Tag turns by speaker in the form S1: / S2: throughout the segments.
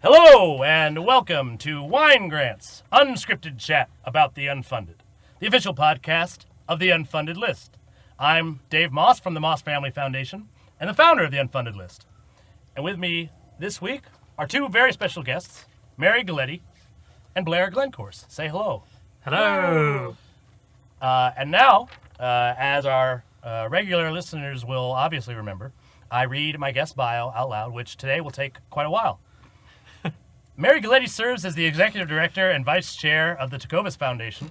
S1: Hello, and welcome to Wine Grants, unscripted chat about the unfunded, the official podcast of the Unfunded List. I'm Dave Moss from the Moss Family Foundation and the founder of the Unfunded List. And with me this week are two very special guests, Mary Galeti and Blair Glencorse. Say hello.
S2: Hello.
S1: And now, as our regular listeners will obviously remember, I read my guest bio out loud, which today will take quite a while. Mary Galeti serves as the executive director and vice chair of the Tecovas Foundation.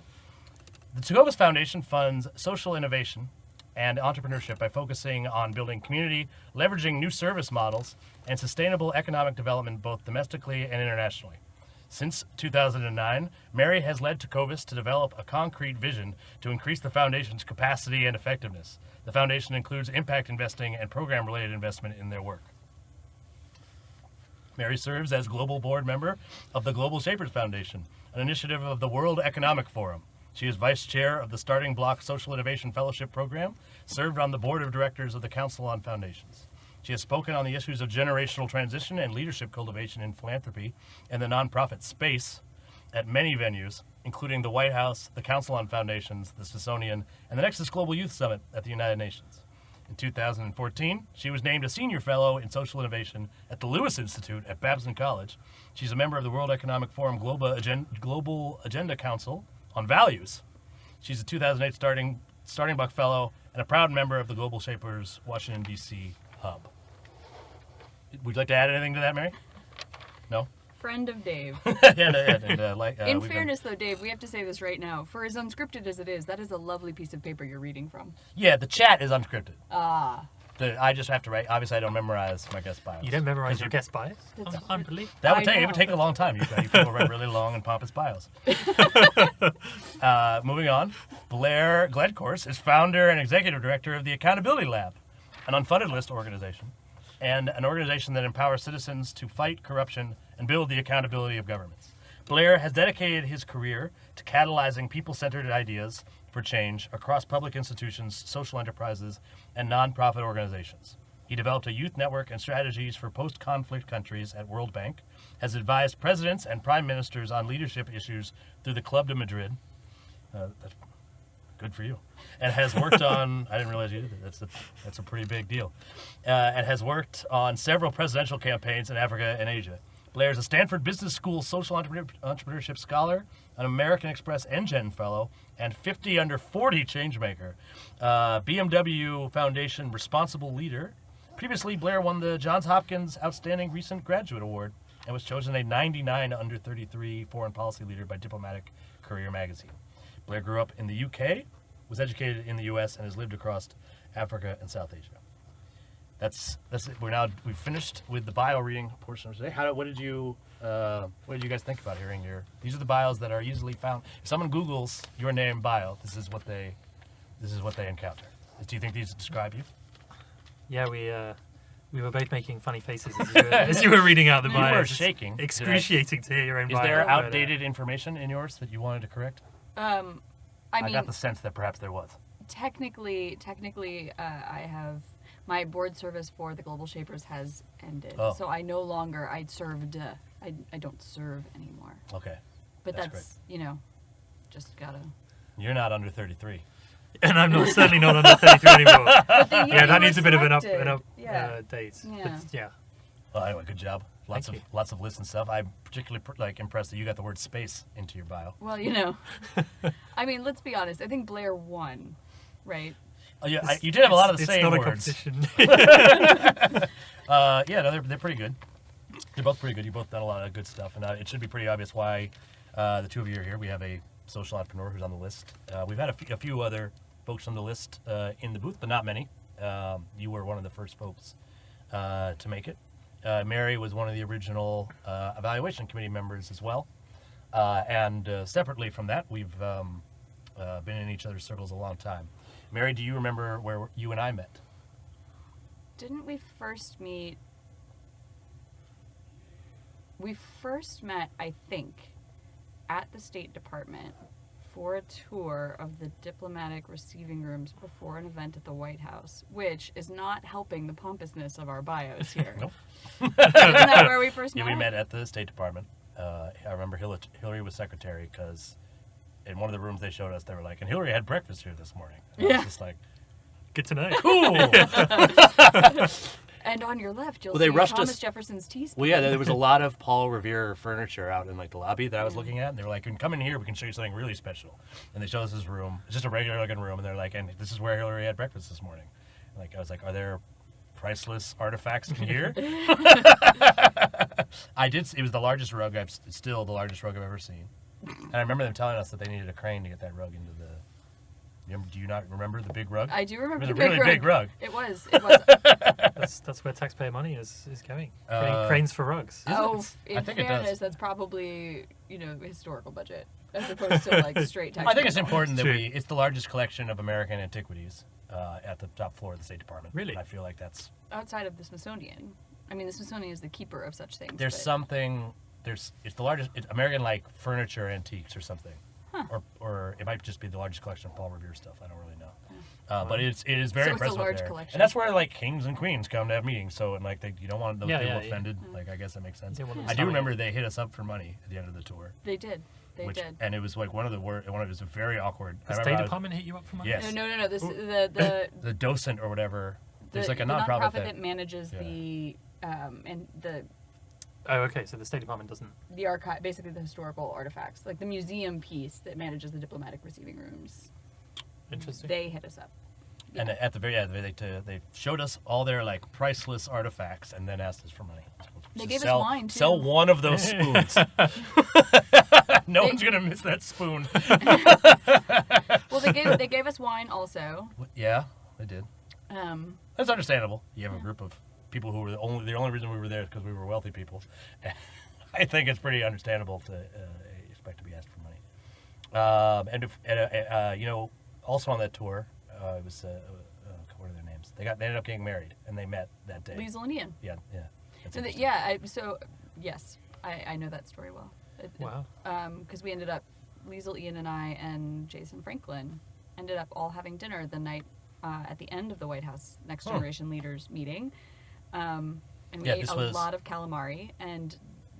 S1: The Tecovas Foundation funds social innovation and entrepreneurship by focusing on building community, leveraging new service models, and sustainable economic development both domestically and internationally. Since 2009, Mary has led Tecovas to develop a concrete vision to increase the foundation's capacity and effectiveness. The foundation includes impact investing and program-related investment in their work. Mary serves as global board member of the Global Shapers Foundation, an initiative of the World Economic Forum. She is vice chair of the Starting Block Social Innovation Fellowship Program, served on the board of directors of the Council on Foundations. She has spoken on the issues of generational transition and leadership cultivation in philanthropy and the nonprofit space at many venues, including the White House, the Council on Foundations, the Smithsonian, and the Nexus Global Youth Summit at the United Nations. In 2014, she was named a senior fellow in social innovation at the Lewis Institute at Babson College. She's a member of the World Economic Forum Global Agenda Council on Values. She's a 2008 Starting Block Fellow and a proud member of the Global Shapers Washington, D.C. Hub. Would you like to add anything to that, Mary? No?
S3: Friend of Dave.
S1: In
S3: fairness, though, Dave, we have to say this right now. For as unscripted as it is, that is a lovely piece of paper you're reading from.
S1: Yeah, the chat is unscripted.
S3: Ah.
S1: I just have to write. Obviously, I don't memorize my guest bios.
S2: You don't memorize your guest bios? Unbelievable.
S1: It would take a long time. You people write really long and pompous bios. Moving on, Blair Glencorse is founder and executive director of the Accountability Lab, an Unfunded List organization, and an organization that empowers citizens to fight corruption and build the accountability of governments. Blair has dedicated his career to catalyzing people-centered ideas for change across public institutions, social enterprises, and nonprofit organizations. He developed a youth network and strategies for post-conflict countries at World Bank, has advised presidents and prime ministers on leadership issues through the Club de Madrid. Good for you. And has worked on, I didn't realize you did that. That's a pretty big deal. And has worked on several presidential campaigns in Africa and Asia. Blair is a Stanford Business School social entrepreneurship scholar, an American Express NGen fellow, and 50 under 40 changemaker. BMW Foundation responsible leader. Previously, Blair won the Johns Hopkins Outstanding Recent Graduate Award and was chosen a 99 under 33 foreign policy leader by Diplomatic Career magazine. Blair grew up in the UK, was educated in the US, and has lived across Africa and South Asia. That's it. We've finished with the bio reading portion of today. What did you guys think about hearing these are the bios that are easily found. If someone Googles your name bio, this is what they encounter. Do you think these describe you?
S2: Yeah, we were both making funny faces as you were reading out the bios.
S1: You were shaking.
S2: Excruciating to hear your own bio.
S1: Is there outdated information in yours that you wanted to correct?
S3: I
S1: got the sense that perhaps there was.
S3: Technically, I have my board service for the Global Shapers has ended, so I no longer. I don't serve anymore.
S1: Okay,
S3: but that's just gotta.
S1: You're not under 33.
S2: And I'm certainly not under 33 anymore. Yeah, that needs a bit of an
S3: date.
S2: Yeah. But, yeah.
S1: Well, anyway, good job. Lots of lists and stuff. I'm particularly impressed that you got the word space into your bio.
S3: Well, I mean, let's be honest. I think Blair won, right?
S1: Oh, yeah, you did have a lot of the same words.
S2: It's not a
S1: No,
S2: competition.
S1: they're pretty good. They're both pretty good. You've both done a lot of good stuff, and it should be pretty obvious why the two of you are here. We have a social entrepreneur who's on the list. We've had a few other folks on the list in the booth, but not many. You were one of the first folks to make it. Mary was one of the original evaluation committee members as well. And separately from that, we've been in each other's circles a long time. Mary, do you remember where you and I met?
S3: Didn't we first meet? We first met, I think, at the State Department for a tour of the diplomatic receiving rooms before an event at the White House, which is not helping the pompousness of our bios here.
S1: Nope.
S3: Isn't that where we first met?
S1: Yeah, we met at the State Department. I remember Hillary was secretary because in one of the rooms they showed us, they were like, and Hillary had breakfast here this morning. And I was just like,
S2: Good to know.
S1: cool.
S3: And on your left, you'll
S1: Well, they
S3: see
S1: rushed
S3: Thomas
S1: us-
S3: Jefferson's teaspoon.
S1: Well, yeah, there was a lot of Paul Revere furniture out in like the lobby that I was looking at, and they were like, "You can come in here. We can show you something really special." And they showed us this room. It's just a regular looking room, and they're like, "And this is where Hillary had breakfast this morning." And like, I was like, "Are there priceless artifacts in here?" I did. It was the largest rug. It's still the largest rug I've ever seen. And I remember them telling us that they needed a crane to get that rug into the. Do you not remember the big rug?
S3: I do remember
S1: It was
S3: the
S1: a really big rug.
S3: It was. It was.
S2: That's where taxpayer money is going.
S1: Uh,
S2: Cranes for rugs.
S3: Oh,
S1: I
S3: in
S1: think it does.
S3: fairness, that's probably historical budget as opposed to like straight tax.
S1: I think it's
S3: dollars.
S1: important that
S2: True.
S1: it's the largest collection of American antiquities at the top floor of the State Department.
S2: Really?
S1: And I feel like that's
S3: Outside of the Smithsonian. I mean, the Smithsonian is the keeper of such things.
S1: there's
S3: but-
S1: something it's the largest American like furniture antiques or something, or it might just be the largest collection of Paul Revere stuff. I don't really know, but it is very
S3: So it's a
S1: impressive up
S3: large
S1: there.
S3: collection.
S1: And that's where like kings and queens come to have meetings. So and like you don't want those
S2: Yeah,
S1: people
S2: yeah, yeah.
S1: offended. Like I guess that makes sense.
S2: You don't want them
S1: I do
S2: selling
S1: remember
S2: it.
S1: they hit us up for money at the end of the tour.
S3: They did. They
S1: which,
S3: did.
S1: And it was like one of it was very awkward. I
S2: The
S1: remember
S2: State
S1: I was-
S2: Department hit you up for money?
S1: Yes.
S3: No. This the
S1: the docent or whatever. There's like a
S3: the
S1: nonprofit
S3: that manages
S1: yeah.
S3: the and
S2: Oh, okay. So the State Department doesn't.
S3: the archive, basically the historical artifacts, like the museum piece that manages the diplomatic receiving rooms.
S2: Interesting.
S3: They hit us up.
S1: And at the very end, they showed us all their like priceless artifacts, and then asked us for money.
S3: They
S1: Just
S3: gave us
S1: sell,
S3: wine, too.
S1: Sell one of those spoons. No one's gonna miss that spoon.
S3: Well, they gave us wine also.
S1: Yeah, they did.
S3: Um,
S1: That's understandable. You have a group of people who were the only reason we were there is because we were wealthy people. I think it's pretty understandable to expect to be asked for money. Also on that tour, it was what are their names? They ended up getting married, and they met that day.
S3: Liesl and Ian.
S1: Yeah. That's
S3: So
S1: interesting.
S3: yes, I know that story well.
S2: Wow.
S3: Because we ended up, Liesl, Ian, and I, and Jason Franklin ended up all having dinner the night at the end of the White House Next Generation Leaders meeting. And we
S1: Yeah,
S3: ate
S1: this
S3: a
S1: was-
S3: lot of calamari and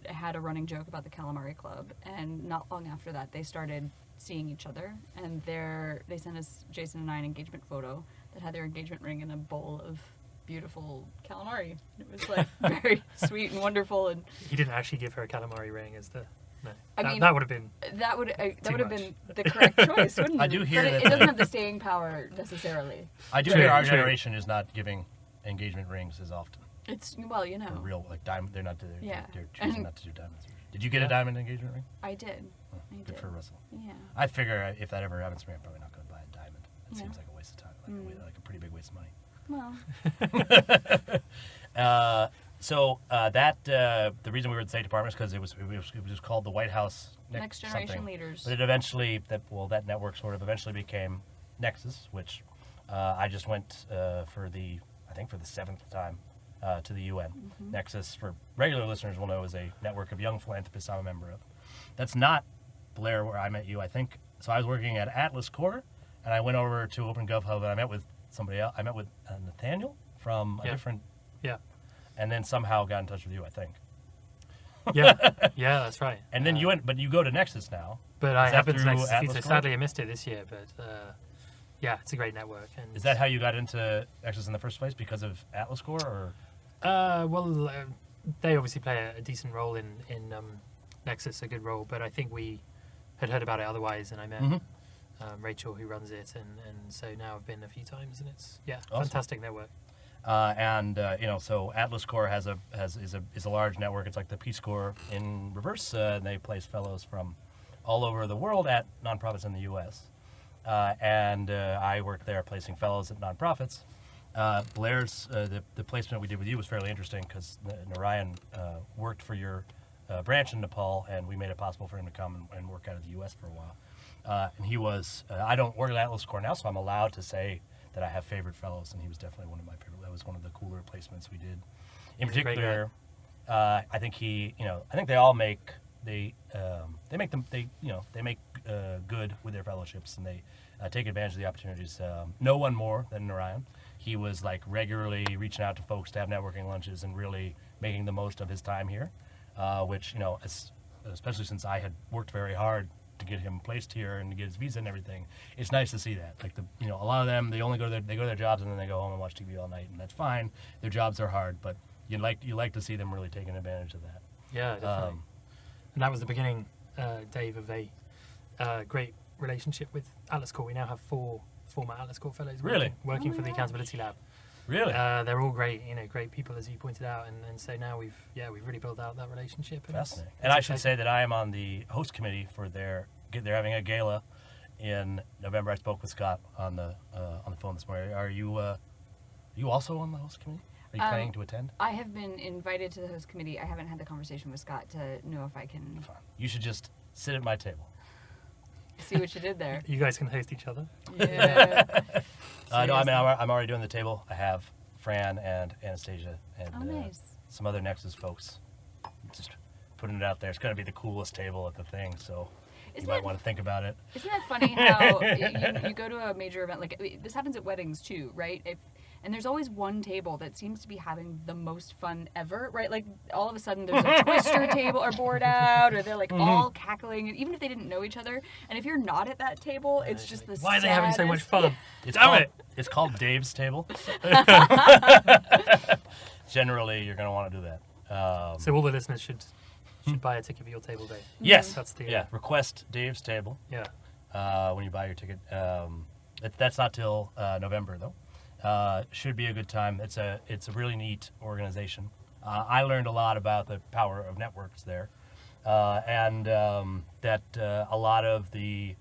S3: had a running joke about the calamari club. And not long after that, they started seeing each other. And they sent us, Jason and I, an engagement photo that had their engagement ring in a bowl of beautiful calamari. It was like very sweet and wonderful. And
S2: He didn't actually give her a calamari ring as the. No.
S3: I
S2: That-
S3: mean-
S2: that would have been.
S3: that would have
S2: much.
S3: been the correct choice, wouldn't it?
S1: I do hear
S3: but
S1: that
S3: it doesn't have the staying power necessarily.
S1: I do
S2: True,
S1: hear our
S2: true.
S1: generation is not giving engagement rings as often.
S3: It's well, you
S1: Or
S3: know.
S1: real like diamond. They're
S3: Yeah.
S1: choosing
S3: And-
S1: not to do diamonds. Did you get
S2: Yeah.
S1: a diamond engagement ring?
S3: I did.
S1: Oh,
S3: I
S1: good
S3: did.
S1: for Russell.
S3: Yeah.
S1: I figure if that ever happens to me, I'm probably not going to buy a diamond. It
S3: Yeah.
S1: seems like a waste of time, like a pretty big waste of money.
S3: Well,
S1: The reason we were at the State Department is because it was called the White House
S3: Next Generation
S1: something.
S3: Leaders.
S1: But it eventually that network sort of eventually became Nexus, which I just went for the seventh time to the UN.
S3: Mm-hmm.
S1: Nexus, for regular listeners, will know, is a network of young philanthropists I'm a member of. That's not Blair where I met you. I think so. I was working at Atlas Corps, and I went over to Open Gov Hub, and I met with somebody else. I met with Nathaniel from a
S2: Yeah.
S1: different,
S2: Yeah.
S1: and then somehow got in touch with you, I think.
S2: Yeah. Yeah, that's right.
S1: And then you go to Nexus now.
S2: But
S1: Is
S2: I
S1: that
S2: happened to
S1: through
S2: Nexus
S1: Atlas
S2: so
S1: Corps?
S2: sadly I missed it this year, but yeah, it's a great network. And
S1: Is that how you got into Nexus in the first place, because of Atlas Corps, or?
S2: They obviously play a decent role in Nexus, a good role, but I think we had heard about it otherwise, and I met
S1: Mhm.
S2: Rachel, who runs it, and so now I've been a few times, and it's
S1: Awesome.
S2: fantastic network.
S1: So Atlas Corps is a large network. It's like the Peace Corps in reverse, and they place fellows from all over the world at nonprofits in the U.S. I worked there placing fellows at nonprofits. Blair's the placement we did with you was fairly interesting because Narayan worked for your branch in Nepal, and we made it possible for him to come and work out of the U.S. for a while. And he was I don't work at Atlas Corps now, so I'm allowed to say that I have favorite fellows, and he was definitely one of my favorite. That was one of the cooler placements we did. In
S2: He's a great
S1: particular, I think they all make make them they make good with their fellowships, and they take advantage of the opportunities. No one more than Narayan. He was like regularly reaching out to folks to have networking lunches and really making the most of his time here, which especially since I had worked very hard to get him placed here and to get his visa and everything. It's nice to see that. Like a lot of them, they only go to their jobs and then they go home and watch TV all night, and that's fine. Their jobs are hard, but you like to see them really taking advantage of that.
S2: Yeah, definitely. And that was the beginning, Dave, of a great relationship with Atlas Corps. We now have 4 former Atlas Corps fellows working for the Accountability Lab.
S1: Really?
S2: They're all great, great people, as you pointed out, and so now we've really built out that relationship. And
S1: fascinating. And I should say that I am on the host committee for they're having a gala in November. I spoke with Scott on the phone this morning. Are you also on the host committee? Are you planning to attend?
S3: I have been invited to the host committee. I haven't had the conversation with Scott to know if I can.
S1: Fine. You should just sit at my table.
S3: See what you did there.
S2: You guys can host each other.
S3: Yeah.
S1: No, I mean I'm already doing the table. I have Fran and Anastasia and
S3: nice.
S1: some other Nexus folks. Just putting it out there. It's going to be the coolest table at the thing, so you might want to think about it.
S3: Isn't that funny how you go to a major event, like this happens at weddings too, right? And there's always one table that seems to be having the most fun ever, right? Like all of a sudden there's a twister table or board out, or they're like all cackling, and even if they didn't know each other. And if you're not at that table, it's just the
S2: why are they having so much fun?
S1: It's called Dave's table. Generally, you're going to want to do that.
S2: So all the listeners should buy a ticket for your table, Dave.
S1: Yes.
S2: That's the
S1: request Dave's table.
S2: Yeah.
S1: When you buy your ticket. That's not till November though. Should be a good time. It's a really neat organization. I learned a lot about the power of networks there, and that a lot of the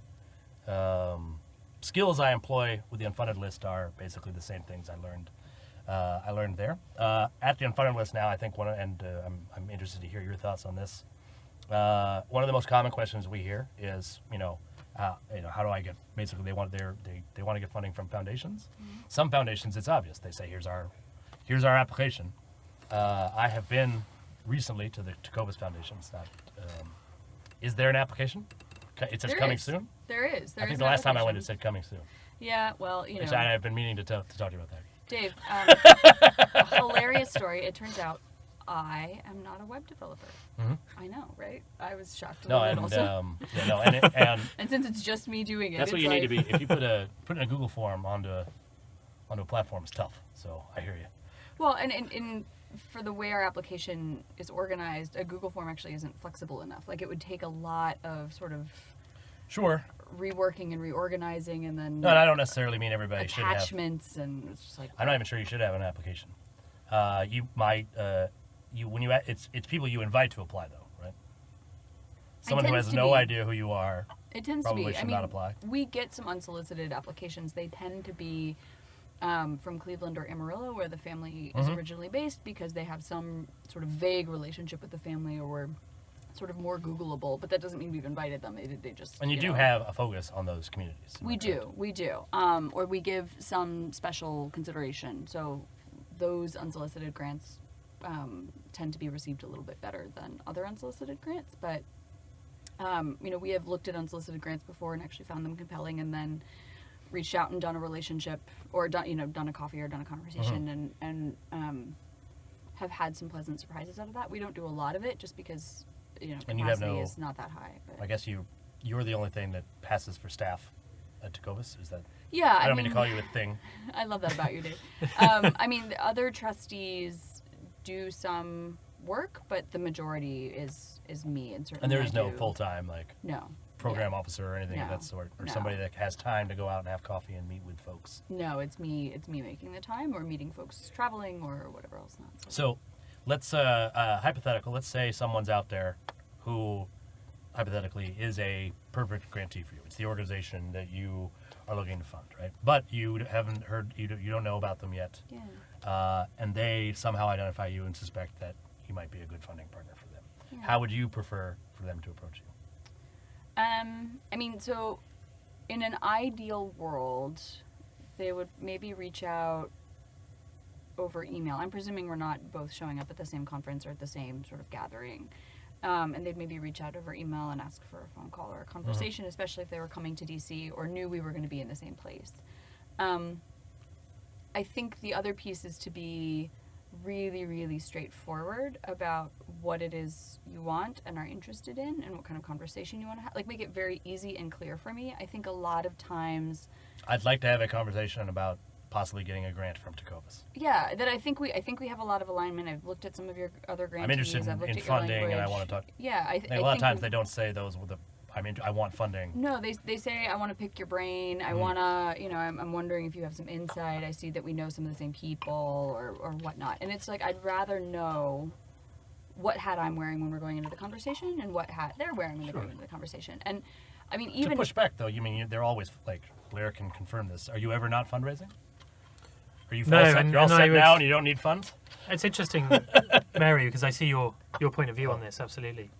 S1: skills I employ with the Unfunded List are basically the same things I learned there. At the Unfunded List now, I think I'm interested to hear your thoughts on this. One of the most common questions we hear is, how do I get? Basically, they want to get funding from foundations. Mm-hmm. Some foundations, it's obvious. They say, "Here's our application." I have been recently to the Tecovas Foundation. It's not. Is there an application? It says coming soon.
S3: There is.
S1: I think the last time I went, it said coming soon.
S3: Yeah. Well,
S1: I've been meaning to talk to you about that.
S3: Dave, a hilarious story. It turns out I am not a web developer. Mm-hmm. I know, right? I was shocked a little bit also.
S1: And
S3: since it's just me doing it,
S1: that's what you need to be. If you put in a Google form onto a platform, it's tough. So I hear you.
S3: Well, and for the way our application is organized, a Google form actually isn't flexible enough. Like it would take a lot of sort of reworking and reorganizing, and then
S1: I don't necessarily mean everybody should have
S3: attachments, and it's just like
S1: I'm not even sure you should have an application. You might. It's people you invite to apply though, right? Someone who has no idea who you are.
S3: It tends
S1: probably
S3: to be.
S1: should not apply.
S3: We get some unsolicited applications. They tend to be from Cleveland or Amarillo, where the family is originally based, because they have some sort of vague relationship with the family, or were sort of more Googleable. But that doesn't mean we've invited them. They just.
S1: And you do have a focus on those communities.
S3: We do. Or we give some special consideration. So those unsolicited grants tend to be received a little bit better than other unsolicited grants, but we have looked at unsolicited grants before and actually found them compelling, and then reached out and done a relationship, or done a coffee or done a conversation, and have had some pleasant surprises out of that. We don't do a lot of it just because capacity is not that high. But.
S1: I guess you're the only thing that passes for staff at Tecovas. Is that?
S3: Yeah,
S1: I don't mean to call you a thing.
S3: I love that about you, Dave. The other trustees do some work, but the majority is me, and certainly.
S1: And there is no full-time program
S3: Yeah.
S1: officer or anything of that sort, or somebody that has time to go out and have coffee and meet with folks.
S3: No, it's me. It's me making the time, or meeting folks traveling, or whatever else.
S1: So, let's hypothetical. Let's say someone's out there who, hypothetically, is a perfect grantee for you. It's the organization that you are looking to fund, right? But you haven't heard, you don't know about them yet.
S3: Yeah.
S1: And they somehow identify you and suspect that you might be a good funding partner for them. Yeah. How would you prefer for them to approach you?
S3: So in an ideal world, they would maybe reach out over email. I'm presuming we're not both showing up at the same conference or at the same sort of gathering. and they'd maybe reach out over email and ask for a phone call or a conversation, especially if they were coming to DC or knew we were going to be in the same place. I think the other piece is to be really, really straightforward about what it is you want and are interested in and what kind of conversation you want to have. Like, make it very easy and clear for me. I think a lot of times...
S1: I'd like to have a conversation about possibly getting a grant from Tecovas.
S3: Yeah, that I think we have a lot of alignment. I've looked at some of your other grantees.
S1: I'm interested
S3: I've looked
S1: in
S3: at your
S1: funding, and I
S3: language.
S1: want to talk.
S3: Yeah, I
S1: a
S3: think
S1: lot of times they don't say those with the. I want funding.
S3: No, they say, I want to pick your brain. I want to, I'm wondering if you have some insight. I see that we know some of the same people or whatnot. And it's like, I'd rather know what hat I'm wearing when we're going into the conversation and what hat they're wearing when they're going into the conversation. And I mean, even...
S1: To push back, though, you mean they're always, like, Blair can confirm this. Are you ever not fundraising? Are you
S2: No,
S1: all set, you're all set now and you don't need funds?
S2: It's interesting, Mary, because I see your point of view on this, absolutely.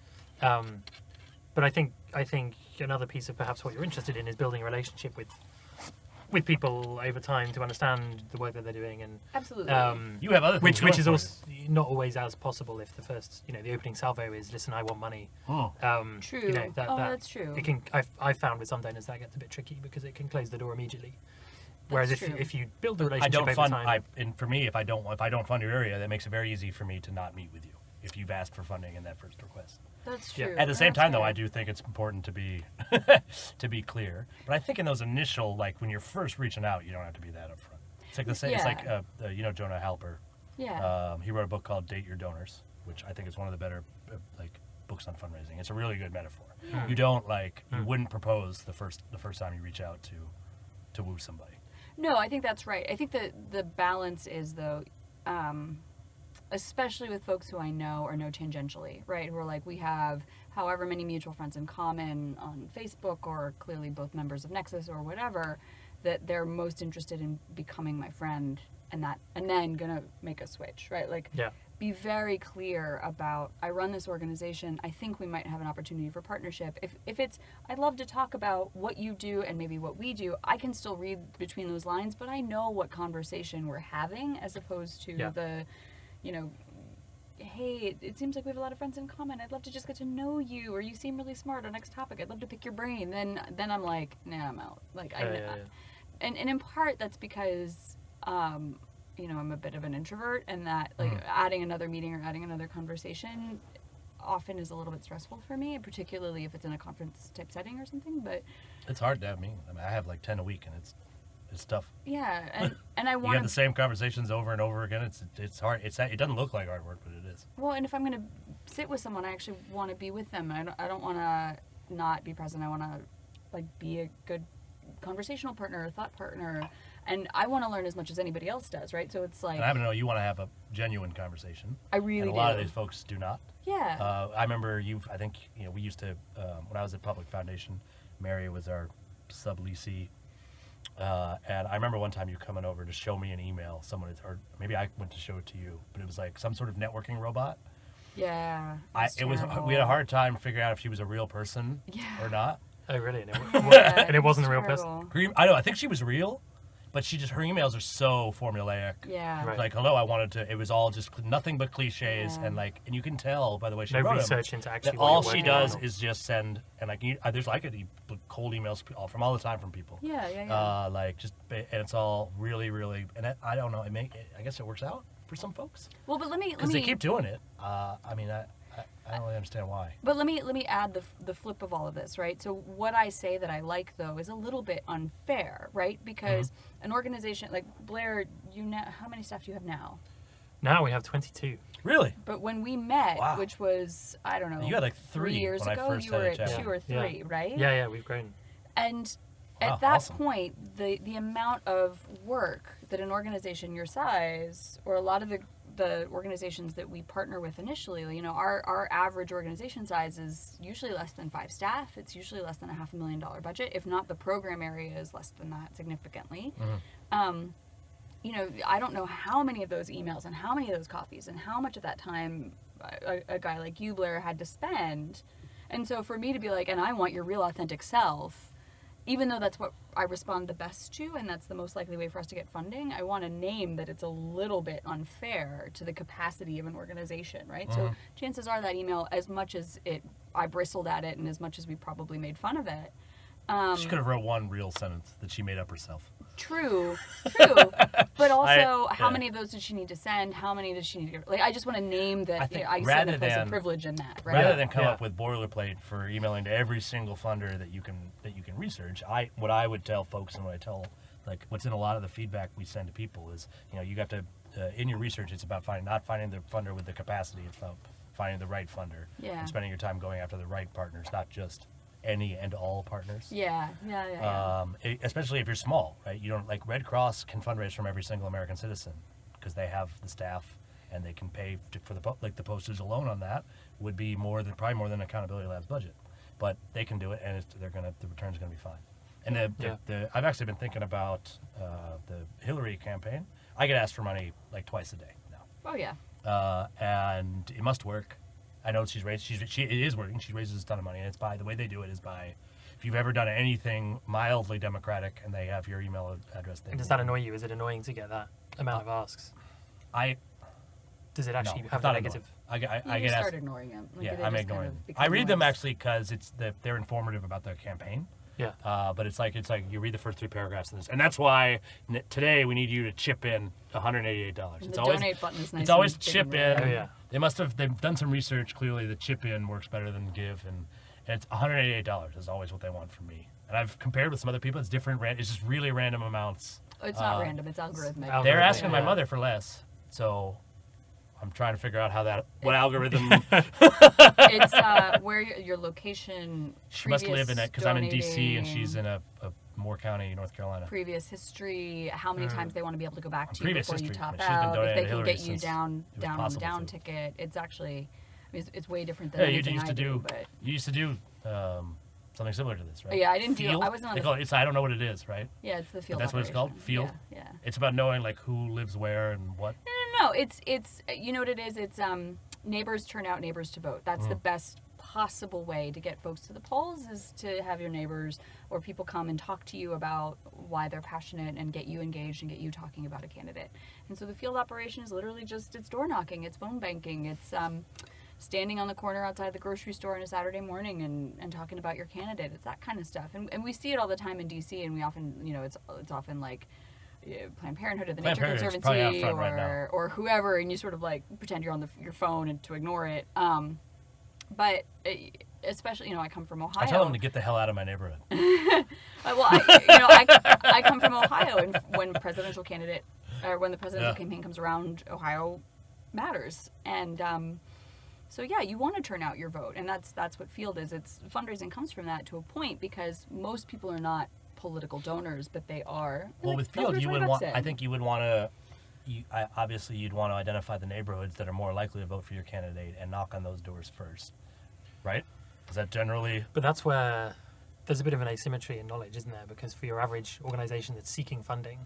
S2: But I think another piece of perhaps what you're interested in is building a relationship with people over time to understand the work that they're doing, and
S3: Absolutely.
S1: You have other things
S2: which is
S1: going
S2: also not always as possible if the first, the opening salvo is, listen, I want money.
S3: True. That's true.
S2: It can. I've found with some donors that gets a bit tricky because it can close the door immediately. Whereas
S3: That's
S2: if
S3: true.
S2: you build the
S1: I
S2: relationship
S1: don't
S2: over
S1: fund.
S2: time,
S1: And for me, if I don't fund your area, that makes it very easy for me to not meet with you if you've asked for funding in that first request.
S3: That's
S2: Yeah.
S3: true.
S1: At the same
S3: That's
S1: time, though,
S3: fair.
S1: I do think it's important to be to be clear. But I think in those initial, like when you're first reaching out, you don't have to be that upfront. It's like the same.
S3: Yeah.
S1: It's like Jonah Halper.
S3: Yeah.
S1: He wrote a book called "Date Your Donors," which I think is one of the better books on fundraising. It's a really good metaphor. You don't you wouldn't propose the first time you reach out to woo somebody.
S3: No, I think that's right. I think that the balance is, though, especially with folks who I know or know tangentially, right? Who are like, we have however many mutual friends in common on Facebook, or clearly both members of Nexus or whatever, that they're most interested in becoming my friend and then gonna make a switch, right? Like,
S2: yeah.
S3: be very clear about, I run this organization, I think we might have an opportunity for partnership. If it's, I'd love to talk about what you do and maybe what we do, I can still read between those lines, but I know what conversation we're having, as opposed to the, hey, it seems like we have a lot of friends in common, I'd love to just get to know you, or you seem really smart, our next topic, I'd love to pick your brain. Then I'm like, nah, I'm out. Like, And in part that's because, I'm a bit of an introvert, and that adding another meeting or adding another conversation often is a little bit stressful for me, particularly if it's in a conference type setting or something. But
S1: it's hard to have meetings. I mean, I have like 10 a week, and it's tough.
S3: Yeah, and I
S1: You
S3: want
S1: have the same conversations over and over again. It's hard. It doesn't look like hard work, but it is.
S3: Well, and if I'm going to sit with someone, I actually want to be with them. I don't want to not be present. I want to be a good conversational partner, a thought partner. And I want to learn as much as anybody else does, right? So it's like...
S1: And I happen to know you want to have a genuine conversation.
S3: I really do.
S1: And a lot of these folks do not.
S3: Yeah.
S1: I remember we used to, when I was at Public Foundation, Mary was our sub-leasee. And I remember one time you coming over to show me an email, or maybe I went to show it to you, but it was like some sort of networking robot.
S3: Yeah.
S1: We had a hard time figuring out if she was a real person or not.
S2: Oh, really? And it wasn't a real person?
S1: I know, I think she was real. But her emails are so formulaic.
S3: Yeah.
S2: Right.
S1: Like, hello, it was all just nothing but cliches. And and you can tell by the way she
S2: no
S1: wrote
S2: research
S1: them,
S2: into actually
S1: that
S2: what
S1: all
S2: you're
S1: she
S2: working
S1: does
S2: on.
S1: is just send, and there's cold emails from all the time from people.
S3: Yeah.
S1: And it's all really, really, and I don't know, I guess it works out for some folks.
S3: Well, but let me...
S1: Because they keep doing it. I don't really understand why.
S3: But let me add the flip of all of this, right? So what I say that I like, though, is a little bit unfair, right? Because an organization like Blair, how many staff do you have now?
S2: Now we have 22.
S1: Really?
S3: But when we met,
S1: Wow.
S3: which was, I don't know,
S1: You had like
S3: 3 years
S1: when I
S3: ago,
S1: first
S3: you
S1: had
S3: were
S1: a
S3: at
S1: chat.
S3: 2 or 3, right?
S2: Yeah, we've grown.
S3: And
S1: Wow,
S3: at that
S1: awesome.
S3: point, the amount of work that an organization your size, or a lot of the organizations that we partner with initially, our average organization size is usually less than 5 staff. It's usually less than $500,000 budget. If not, the program area is less than that significantly. I don't know how many of those emails and how many of those coffees and how much of that time a guy like you, Blair, had to spend. And so for me to be like, and I want your real authentic self, even though that's what I respond the best to, and that's the most likely way for us to get funding, I want to name that it's a little bit unfair to the capacity of an organization, right? So chances are that email, as much as I bristled at it and as much as we probably made fun of it,
S1: She could have wrote one real sentence that she made up herself.
S3: True. But also, how many of those did she need to send? How many does she need to get? Like, I just want to name that I see the place of privilege in that, right?
S1: Rather than come up with boilerplate for emailing to every single funder that you can research, what I would tell folks and what I tell, like, what's in a lot of the feedback we send to people is, you have to, in your research, it's about not finding the funder with the capacity, it's about finding the right funder.
S3: Yeah.
S1: And spending your time going after the right partners, not just any and all partners.
S3: Yeah.
S1: Especially if you're small, right? You don't, like, Red Cross can fundraise from every single American citizen because they have the staff and they can pay for the postage alone on that would be probably more than Accountability Lab's budget, but they can do it and the return's going to be fine. And I've actually been thinking about the Hillary campaign. I get asked for money like twice a day now.
S3: Oh yeah.
S1: And it must work. I know it is working. She raises a ton of money, and it's the way they do it is by, if you've ever done anything mildly democratic and they have your email address.
S2: And does that annoy you? Is it annoying to get that amount of asks? Does it actually have that negative?
S3: I get
S2: asked.
S3: Start ignoring them.
S1: Like, I'm ignoring them. I read them actually because they're informative about their campaign.
S2: Yeah.
S1: But it's like you read the first 3 paragraphs of this, and that's why today we need you to chip in $188.
S3: The donate button is nice.
S1: It's always
S3: and
S1: chip
S3: big
S1: in.
S3: and
S2: Oh, yeah.
S1: They've done some research. Clearly, the chip in works better than give, and it's $188 is always what they want from me. And I've compared with some other people. It's different. It's just really random amounts.
S3: It's not random. It's algorithmic.
S1: They're asking my mother for less, so I'm trying to figure out what algorithm.
S3: It's where your location.
S1: She must live in it because I'm in D.C. and she's in a Moore County, North Carolina.
S3: Previous history, how many times they want to be able to go back to
S1: Previous
S3: before you
S1: history.
S3: top
S1: She's been
S3: out, if
S1: donating
S3: they
S1: to
S3: can
S1: Hillary
S3: get you
S1: since
S3: down
S1: it was
S3: on the
S1: possible
S3: down
S1: to.
S3: ticket. It's actually, it's way different than
S1: Yeah,
S3: anything
S1: you used
S3: I
S1: to do.
S3: but
S1: You used to do something similar to this, right?
S3: yeah, I didn't do.
S1: Field?
S3: I wasn't on
S1: They
S3: the.
S1: call it, I don't know what it is, right?
S3: Yeah, it's the
S1: But
S3: field.
S1: that's what it's called?
S3: operation.
S1: Field?
S3: Yeah.
S1: It's about knowing like who lives where and what.
S3: No. It's you know what it is. It's neighbors turn out neighbors to vote. That's the best possible way to get folks to the polls is to have your neighbors or people come and talk to you about why they're passionate and get you engaged and get you talking about a candidate. And so the field operation is literally just it's door knocking, it's phone banking, it's standing on the corner outside the grocery store on a Saturday morning and talking about your candidate. It's that kind of stuff. And we see it all the time in DC, and we often, it's often like Planned Parenthood or the Nature Conservancy or whoever, and you sort of like pretend you're on your phone and to ignore it. But especially, I come from Ohio.
S1: I tell them to get the hell out of my neighborhood.
S3: I come from Ohio, and when the presidential campaign comes around, Ohio matters. And so yeah, you want to turn out your vote, and that's what field is. It's fundraising comes from that to a point because most people are not political donors, but they are.
S1: Well, with field, I think you would want to. Obviously, you'd want to identify the neighborhoods that are more likely to vote for your candidate and knock on those doors first, right? Is that generally?
S2: But that's where there's a bit of an asymmetry in knowledge, isn't there? Because for your average organization that's seeking funding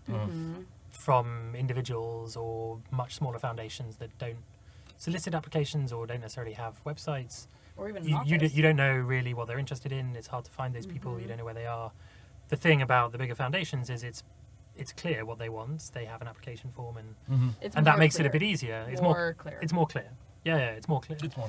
S2: from individuals or much smaller foundations that don't solicit applications or don't necessarily have websites,
S3: or even
S2: you don't know really what they're interested in. It's hard to find those people. You don't know where they are. The thing about the bigger foundations is it's clear what they want. They have an application form, and that makes it a bit easier. It's more clear. It's more clear. Yeah, it's more clear.
S1: It's more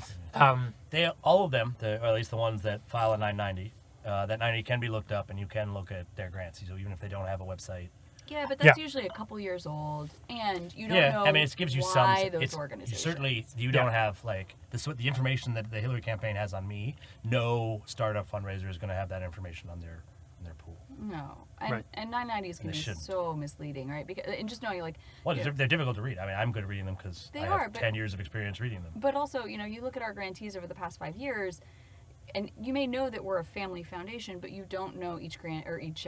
S1: clear. All of them, or at least the ones that file a 990, that 990 can be looked up, and you can look at their grants, so even if they don't have a website.
S3: Yeah, but that's usually a couple years old, and you don't know.
S1: I mean, it gives you
S3: why those organizations.
S1: Certainly, you don't have like the information that the Hillary campaign has on me. No startup fundraiser is going to have that information on their pool.
S3: No, and 990s can be so misleading, right? Because and just knowing like.
S1: Well, they're difficult to read. I mean, I'm good at reading them because I have 10 years of experience reading them.
S3: But also, you look at our grantees over the past 5 years. And you may know that we're a family foundation, but you don't know each grant or each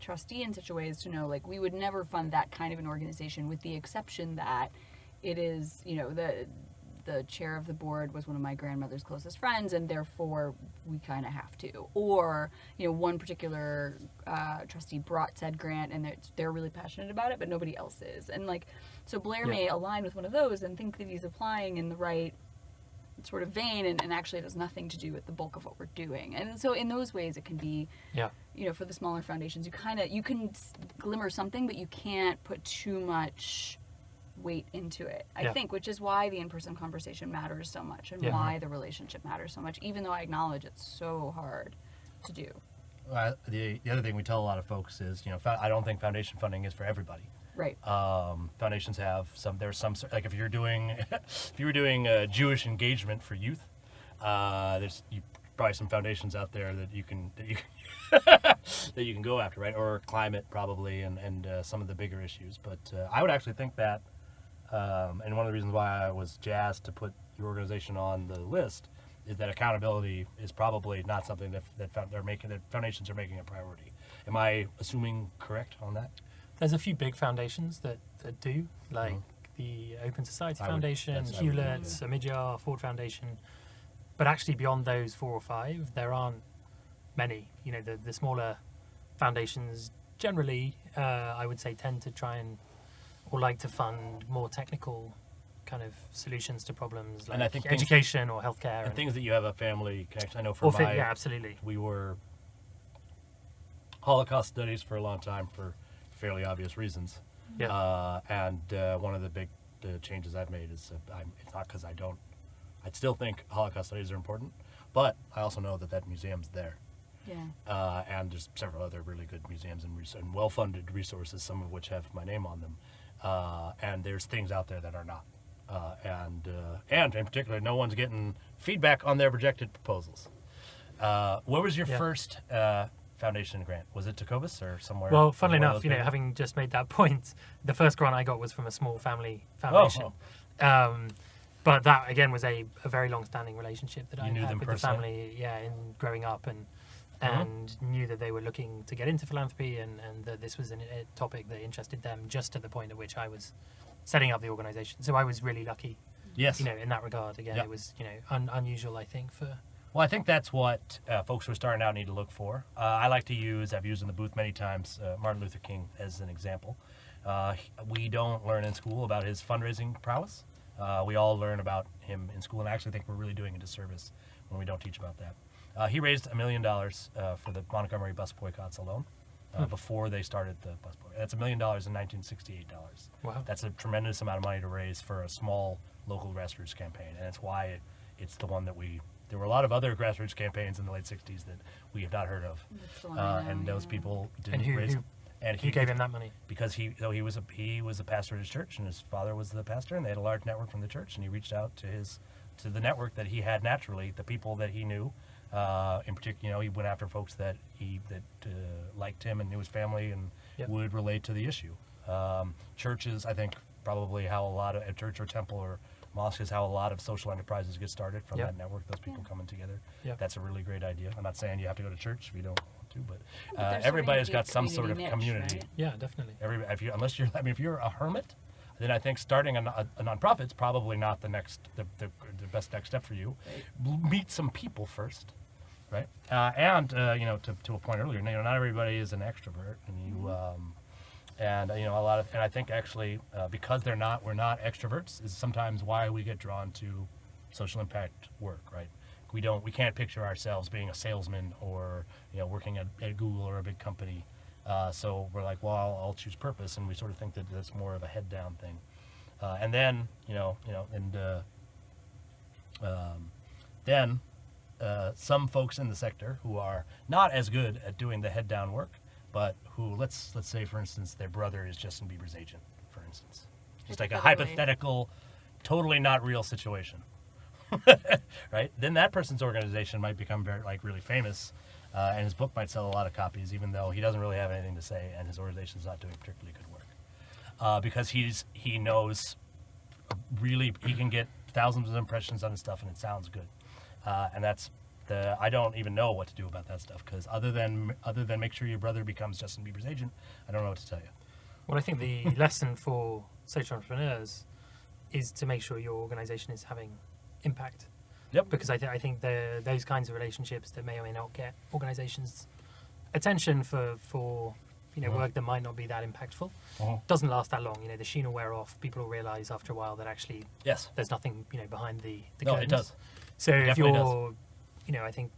S3: trustee in such a way as to know, like, we would never fund that kind of an organization with the exception that it is, the chair of the board was one of my grandmother's closest friends, and therefore we kind of have to. Or, one particular trustee brought said grant, and they're really passionate about it, but nobody else is. And, like, so Blair may align with one of those and think that he's applying in the right sort of vein, and actually it has nothing to do with the bulk of what we're doing. And so in those ways, it can be, for the smaller foundations, you can glimmer something, but you can't put too much weight into it, I think, which is why the in-person conversation matters so much, and why the relationship matters so much, even though I acknowledge it's so hard to do.
S1: The other thing we tell a lot of folks is, I don't think foundation funding is for everybody.
S3: Right.
S1: Foundations have there's some, like if you were doing Jewish engagement for youth, there's probably some foundations out there that you can that you can go after, right? Or climate probably, and some of the bigger issues. But I would actually think that, and one of the reasons why I was jazzed to put your organization on the list is that accountability is probably not something that foundations are making a priority. Am I assuming correct on that?
S2: There's a few big foundations that do, like the Open Society Foundation, Hewlett's, Amidyar, Ford Foundation. But actually beyond those 4 or 5, there aren't many. The smaller foundations generally, I would say, tend to try or like to fund more technical kind of solutions to problems, like
S1: and I think
S2: education or healthcare.
S1: And things that you have a family connection. I know
S2: absolutely.
S1: We were Holocaust studies for a long time for fairly obvious reasons.
S2: Yeah.
S1: And one of the big changes I've made is it's not because I still think Holocaust studies are important, but I also know that museum's there.
S3: Yeah.
S1: And there's several other really good museums and well-funded resources, some of which have my name on them. And there's things out there that are not. And in particular, no one's getting feedback on their projected proposals. What was your first foundation grant? Was it Tecovas or somewhere?
S2: Well, funnily enough, having just made that point, the first grant I got was from a small family foundation. But that again was a very long-standing relationship that I had with the family, in growing up, and knew that they were looking to get into philanthropy, and that this was a topic that interested them, just to the point at which I was setting up the organization. So I was really lucky.
S1: Yes.
S2: In that regard. Again, it was unusual, I think, for.
S1: Well, I think that's what folks who are starting out need to look for. I've used in the booth many times, Martin Luther King as an example. We don't learn in school about his fundraising prowess. We all learn about him in school, and I actually think we're really doing a disservice when we don't teach about that. He raised $1 million for the Montgomery bus boycotts alone before they started the bus boycott. That's $1 million in 1968 dollars.
S2: Wow.
S1: That's a tremendous amount of money to raise for a small local grassroots campaign, and it's why it's the one that there were a lot of other grassroots campaigns in the late 60s that we have not heard of. And those people didn't raise. And
S2: he gave him that money
S1: because he was a pastor at his church, and his father was the pastor, and they had a large network from the church, and he reached out to the network that he had naturally, the people that he knew. In particular, he went after folks that liked him and knew his family and would relate to the issue. Churches, I think, probably how a lot of a church or temple or mosque is how a lot of social enterprises get started from that network. Those people coming together. That's a really great idea. I'm not saying you have to go to church if you don't want to, but everybody's got some sort of community.
S3: Right?
S2: Yeah, definitely.
S1: If you're a hermit, then I think starting a nonprofit is probably not the best next step for you. Right. Meet some people first, right? To a point earlier, not everybody is an extrovert, and I think actually because we're not extroverts is sometimes why we get drawn to social impact work, right? We can't picture ourselves being a salesman or working at Google or a big company. So we're like, well, I'll choose purpose, and we sort of think that that's more of a head down thing. And then, some folks in the sector who are not as good at doing the head down work, but who let's say, for instance, their brother is Justin Bieber's agent, for instance, just like a hypothetical, totally not real situation, right? Then that person's organization might become really famous. And his book might sell a lot of copies, even though he doesn't really have anything to say, and his organization's not doing particularly good work. Because he knows he can get thousands of impressions on his stuff, and it sounds good. And that's I don't even know what to do about that stuff, because other than make sure your brother becomes Justin Bieber's agent, I don't know what to tell you.
S2: Well, I think the lesson for social entrepreneurs is to make sure your organization is having impact.
S1: Yep.
S2: Because I think those kinds of relationships that may or may not get organizations attention for work that might not be that impactful. Doesn't last that long. The sheen will wear off. People will realize after a while that actually there's nothing behind the curtains.
S1: It does.
S2: So
S1: It
S2: if
S1: definitely
S2: you're, I think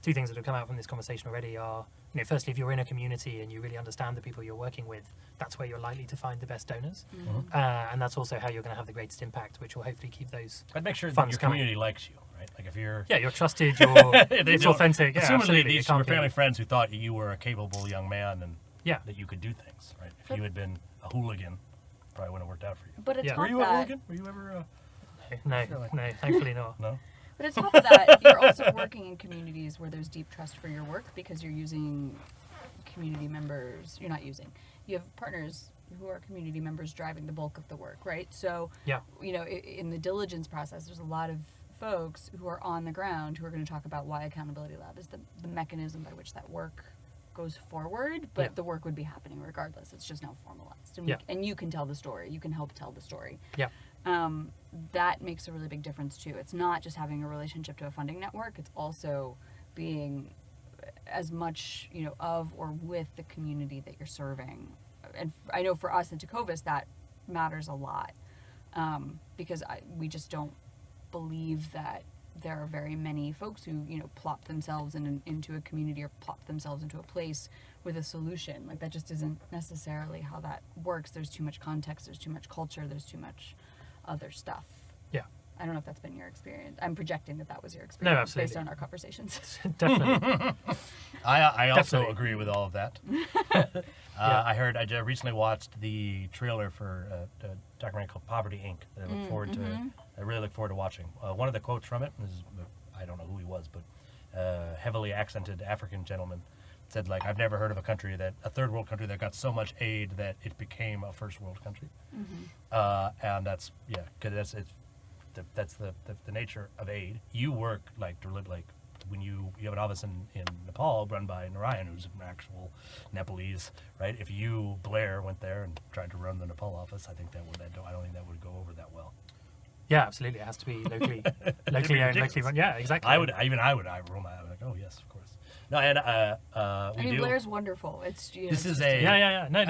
S2: two things that have come out from this conversation already are, firstly, if you're in a community and you really understand the people you're working with, that's where you're likely to find the best donors. And that's also how you're going to have the greatest impact, which will hopefully keep those
S1: I'd make sure that
S2: funds
S1: your
S2: coming.
S1: community likes you, right? Like if you're...
S2: Yeah, you're trusted, it's
S1: don't-
S2: authentic. Yeah,
S1: Assumedly,
S2: absolutely.
S1: these
S2: It can't
S1: were family
S2: be-
S1: friends who thought you were a capable young man and
S2: Yeah.
S1: that you could do things, right? If you had been a hooligan, probably wouldn't have worked out for you.
S3: But it's
S2: Yeah.
S3: not
S1: Were you a
S3: that.
S1: hooligan? Were you ever...
S2: No, thankfully not.
S1: No?
S3: But on top of that, you're also working in communities where there's deep trust for your work because you're using community members. You have partners who are community members driving the bulk of the work, right? So,
S2: Yeah.
S3: In the diligence process, there's a lot of folks who are on the ground who are going to talk about why Accountability Lab is the mechanism by which that work goes forward, but the work would be happening regardless. It's just now formalized. And, and you can tell the story. You can help tell the story.
S2: Yeah.
S3: That makes a really big difference too. It's not just having a relationship to a funding network. It's also being as much, of or with the community that you're serving. And I know for us at Tecovas that matters a lot because we just don't believe that there are very many folks who, plop themselves into a community or plop themselves into a place with a solution. Like that just isn't necessarily how that works. There's too much context. There's too much culture. There's too much other stuff.
S2: Yeah.
S3: I don't know if that's been your experience. I'm projecting that was your experience
S2: absolutely.
S3: based on our conversations.
S2: Definitely.
S1: I also
S2: Definitely.
S1: agree with all of that. I just recently watched the trailer for a documentary called Poverty Inc. that I look forward to. I really look forward to watching. One of the quotes from it, I don't know who he was, but heavily accented African gentleman said, like, I've never heard of a third world country that got so much aid that it became a first world country. And that's, because that's the nature of aid. You work like when you have an office in Nepal run by Narayan, who's an actual Nepalese, right? If you, Blair, went there and tried to run the Nepal office, I don't think that would go over that well.
S2: Yeah, absolutely. It has to be locally owned, locally run. Yeah, exactly.
S1: I would roll my eye. Like, oh yes, of course. No, and
S3: Blair's wonderful. It's
S1: this is
S2: Yeah. No.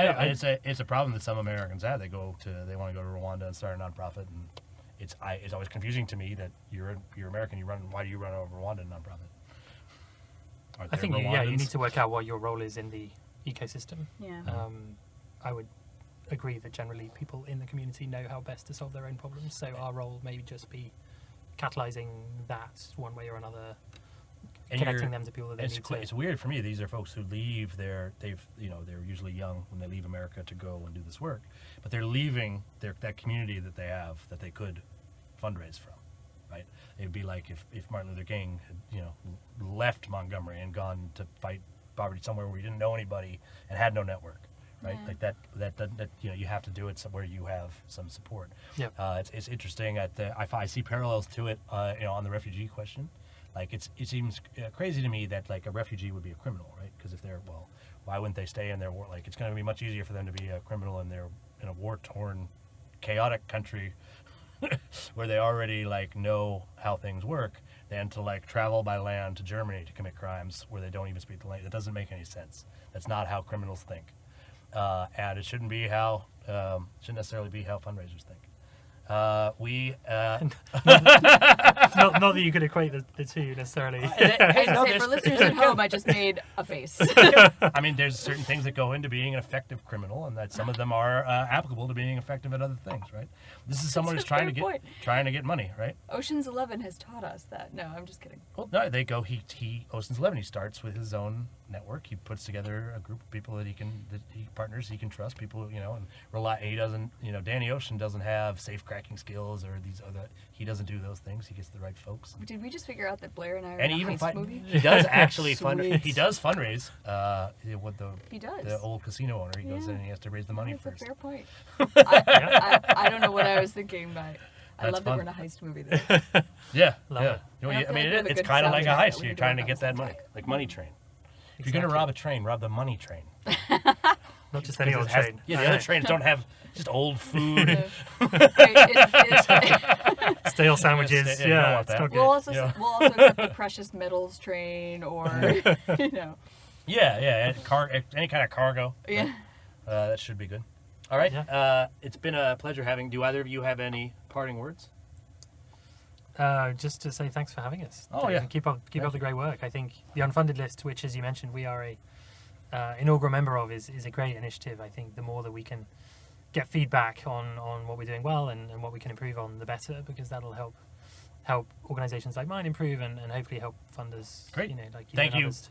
S1: It's a problem that some Americans have. They want to go to Rwanda and start a nonprofit, and it's always confusing to me that you're American. Why do you run a Rwandan nonprofit?
S2: I think you need to work out what your role is in the ecosystem.
S3: Yeah.
S2: I would agree that generally people in the community know how best to solve their own problems. So our role may just be catalyzing that one way or another, connecting them to people that they need to.
S1: It's weird for me. These are folks who leave they're usually young when they leave America to go and do this work, but they're leaving that community that they have that they could fundraise from, right? It'd be like if Martin Luther King had, left Montgomery and gone to fight poverty somewhere where he didn't know anybody and had no network, right?
S3: Yeah.
S1: Like that you have to do it somewhere you have some support.
S2: Yeah.
S1: It's interesting I see parallels to it, on the refugee question. Like it seems crazy to me that like a refugee would be a criminal, right? Because if they're why wouldn't they stay in their war? Like it's going to be much easier for them to be a criminal in a war-torn, chaotic country where they already like know how things work than to like travel by land to Germany to commit crimes where they don't even speak the language. That doesn't make any sense. That's not how criminals think, and it shouldn't necessarily be how fundraisers think.
S2: Not that you could equate the two necessarily.
S3: For listeners at home, I just made a face.
S1: I mean, there's certain things that go into being an effective criminal, and that some of them are applicable to being effective at other things, right? This is someone who's trying to get money, right?
S3: Ocean's 11 has taught us that. No, I'm just kidding.
S1: Well, no, they go. He Ocean's 11. He starts with his own network. He puts together a group of people partners he can trust. People, and rely. He doesn't. Danny Ocean doesn't have safe cracking skills or these other. He doesn't do those things. He gets the right folks.
S3: Did we just figure out that Blair and I are
S1: And
S3: in
S1: he
S3: a
S1: even
S3: heist movie?
S1: he does actually
S3: Sweet.
S1: He does fundraise. With
S3: He does.
S1: the old casino owner. He goes in and he has to raise the money
S3: That's
S1: first.
S3: a fair point. I don't know what I was thinking, but I
S1: That's
S3: love that
S1: fun.
S3: we're in a heist movie there.
S1: Yeah,
S2: Love
S1: yeah.
S2: it.
S1: You know,
S3: I feel
S1: I mean,
S3: like we have a
S1: it's
S3: good
S1: kind of like a
S3: soundtrack
S1: heist.
S3: that we
S1: You're
S3: can
S1: trying
S3: do
S1: to
S3: on
S1: get that
S3: soundtrack.
S1: money, like Money Train. If you're gonna
S2: Exactly.
S1: rob a train, rob the Money Train.
S2: Not just any
S1: Because
S2: old
S1: it has-
S2: train.
S1: Yeah, the other trains don't have just old food.
S2: Stale sandwiches.
S1: Yeah, you don't
S2: Yeah,
S1: want
S2: it's
S1: that.
S2: not good.
S3: We'll also
S1: Yeah.
S3: we'll also accept the precious metals train, or
S1: Yeah. Any kind of cargo.
S3: Yeah.
S1: That should be good. All right.
S2: Yeah.
S1: It's been a pleasure having. Do either of you have any parting words?
S2: Just to say thanks for having us.
S1: Oh, yeah.
S2: And keep up the great work. I think the Unfunded List, which, as you mentioned, we are a inaugural member of, is a great initiative. I think the more that we can get feedback on what we're doing well and what we can improve on, the better, because that'll help organisations like mine improve and hopefully help funders.
S1: Great.
S2: Like
S1: Thank
S2: and
S1: you.
S2: others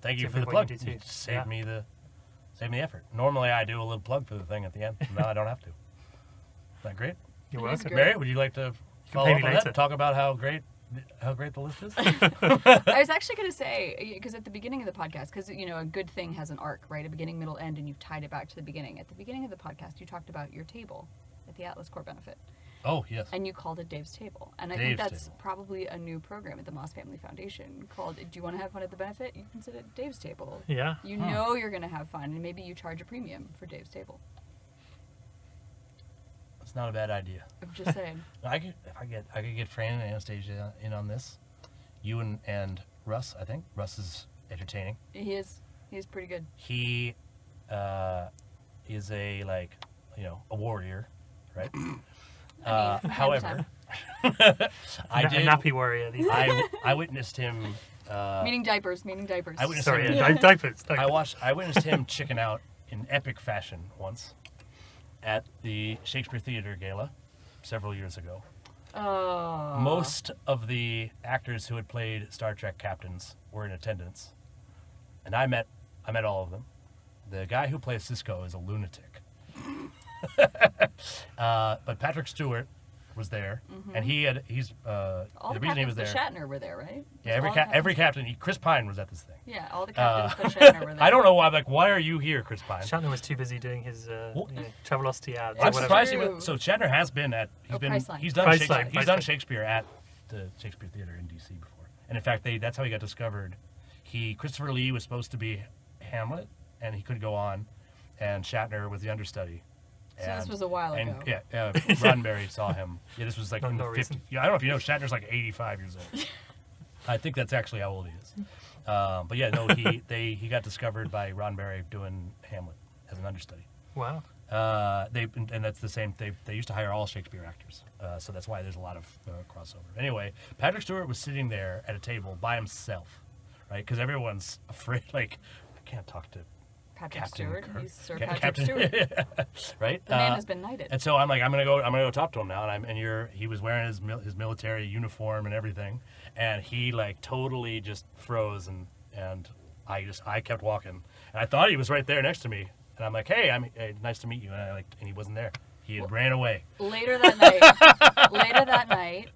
S1: Thank you
S2: to
S1: for the
S2: what
S1: plug.
S2: you do too.
S1: You saved me the effort. Normally, I do a little plug for the thing at the end. Now I don't have to. Is that great?
S2: You're
S3: It is
S2: welcome.
S3: great.
S1: Mary, would you like to follow
S2: pay
S1: up
S2: me
S1: on
S2: later.
S1: that? Talk about how great the list is.
S3: I was actually going to say, because at the beginning of the podcast, because, a good thing has an arc, right? A beginning, middle, end, and you've tied it back to the beginning. At the beginning of the podcast, you talked about your table at the Atlas Core Benefit,
S1: Oh yes.
S3: and you called it Dave's Table. And I think
S1: Dave's
S3: that's
S1: Table.
S3: probably a new program at the Moss Family Foundation called, do you want to have fun at the benefit? You can sit at Dave's Table.
S2: Yeah.
S3: You know you're going to have fun, and maybe you charge a premium for Dave's Table.
S1: It's not a bad idea.
S3: I'm just saying.
S1: I could get Fran and Anastasia in on this. You and Russ, I think. Russ is entertaining.
S3: He's pretty good.
S1: He is a warrior, right? However, I
S2: A
S1: did.
S2: nappy warrior. These days.
S1: I witnessed him.
S3: Meaning diapers.
S1: I witnessed
S2: Sorry,
S1: him.
S2: yeah, diapers.
S1: I witnessed him chicken out in epic fashion once at the Shakespeare Theater Gala several years ago.
S3: Oh.
S1: Most of the actors who had played Star Trek captains were in attendance, and I met all of them. The guy who plays Cisco is a lunatic, but Patrick Stewart was there, and he's
S3: All
S1: the
S3: the
S1: reason he
S3: captains
S1: was there.
S3: but Shatner were there, right?
S1: Yeah,
S3: All
S1: every captain. Chris Pine was at this thing.
S3: Yeah, all the captains but Shatner were there.
S1: I don't know why. I'm like, why are you here, Chris Pine?
S2: Shatner was too busy doing his
S1: What?
S2: Travelocity ads.
S1: I'm
S2: or whatever.
S1: surprised he
S3: True.
S1: went. So Shatner has been at.
S3: Priceline.
S1: He's done
S2: Priceline,
S1: Shakespeare. He's done
S2: Priceline.
S1: Shakespeare at the Shakespeare Theater in D.C. before, and in fact, that's how he got discovered. Christopher Lee was supposed to be Hamlet, and he couldn't go on, and Shatner was the understudy.
S3: So this was a while ago.
S1: Roddenberry saw him. Yeah, this was like in the
S2: No
S1: 50s.
S2: reason.
S1: Yeah, I don't know if you know, Shatner's like 85 years old. I think that's actually how old he is. But yeah, no, he got discovered by Roddenberry doing Hamlet as an understudy.
S2: Wow.
S1: And that's the same. They used to hire all Shakespeare actors, so that's why there's a lot of crossover. Anyway, Patrick Stewart was sitting there at a table by himself, right? Because everyone's afraid. Like, I can't talk to
S3: Patrick
S1: Captain
S3: Stewart.
S1: Kirk.
S3: He's Sir
S1: Ca-
S3: Patrick
S1: Captain-
S3: Stewart.
S1: right?
S3: The man has been knighted.
S1: And so I'm like, I'm gonna go talk to him now. He was wearing his military uniform and everything, and he like totally just froze, and I kept walking, and I thought he was right there next to me, and I'm like, hey, nice to meet you, and he wasn't there. He had ran away.
S3: Later that night,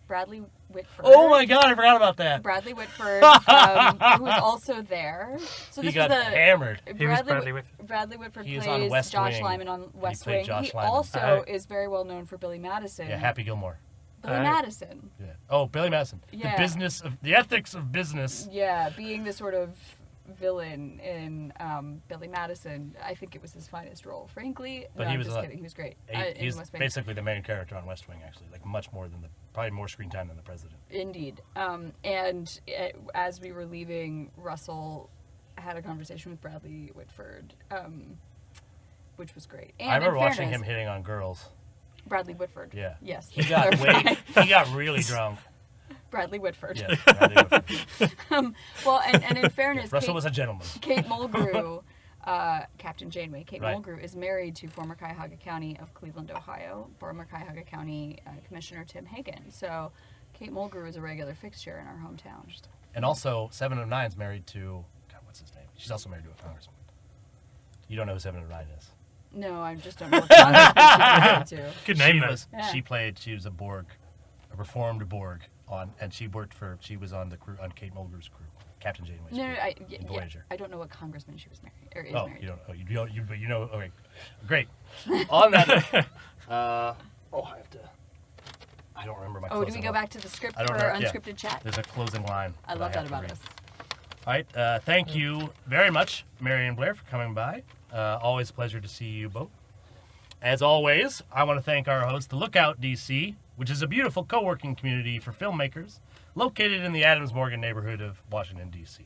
S3: Bradley Whitford.
S1: Oh my God, I forgot about that.
S3: Bradley Whitford, who was also there. So
S1: He
S3: this
S1: got
S3: was
S1: hammered.
S2: Who was Bradley Whitford?
S3: Bradley Whitford
S1: He was
S3: plays
S1: on West
S3: Josh
S1: Wing.
S3: Lyman on West
S1: played
S3: Wing.
S1: Josh
S3: He
S1: Lyman.
S3: also is very well known for Billy Madison.
S1: Yeah, Happy Gilmore.
S3: Billy Madison.
S1: Yeah. Oh, Billy Madison.
S3: Yeah.
S1: The ethics of business.
S3: Yeah, being the sort of villain in Billy Madison, I think it was his finest role. Frankly,
S1: But
S3: no,
S1: he
S3: I'm
S1: was
S3: just
S1: a-
S3: kidding. He was great.
S1: He's
S3: in West Wing.
S1: basically the main character on West Wing, actually. Like much more than probably more screen time than the president.
S3: Indeed. As we were leaving, Russell had a conversation with Bradley Whitford, which was great. And
S1: I remember
S3: in
S1: watching
S3: fairness,
S1: him hitting on girls.
S3: Bradley Whitford.
S1: Yeah.
S3: Yes.
S1: He got
S3: clarify.
S1: he got really drunk.
S3: Bradley Whitford.
S1: Yeah. Bradley Whitford.
S3: Well, and in fairness,
S1: Russell was a gentleman.
S3: Kate Mulgrew, Captain Janeway, Kate
S1: Right.
S3: Mulgrew is married to former Cuyahoga County of Cleveland, Ohio, former Cuyahoga County Commissioner Tim Hagen. So Kate Mulgrew is a regular fixture in our hometown.
S1: And also, 7 of 9's married to, God, what's his name? She's also married to a congressman. You don't know who 7 of 9 is.
S3: No, I just don't know what congressman she's married to.
S2: Good name, though.
S1: She was a Borg, a reformed Borg, and she was on the crew, on Kate Mulgrew's crew, Captain Janeway's
S3: No,
S1: crew in Voyager.
S3: I don't know what congressman she was married or is
S1: Oh,
S3: married.
S1: you don't. Oh, but you know. Okay, great. On that note, I have to. I don't remember my.
S3: Oh, do we
S1: closing
S3: go
S1: line.
S3: back to the script
S1: I
S3: for
S1: don't know, yeah.
S3: unscripted chat?
S1: There's a closing line.
S3: I love
S1: have
S3: that
S1: to
S3: about
S1: read.
S3: us.
S1: All right. Thank you very much, Mary and Blair, for coming by. Always a pleasure to see you both. As always, I want to thank our host, The Lookout DC, which is a beautiful co-working community for filmmakers located in the Adams Morgan neighborhood of Washington, D.C.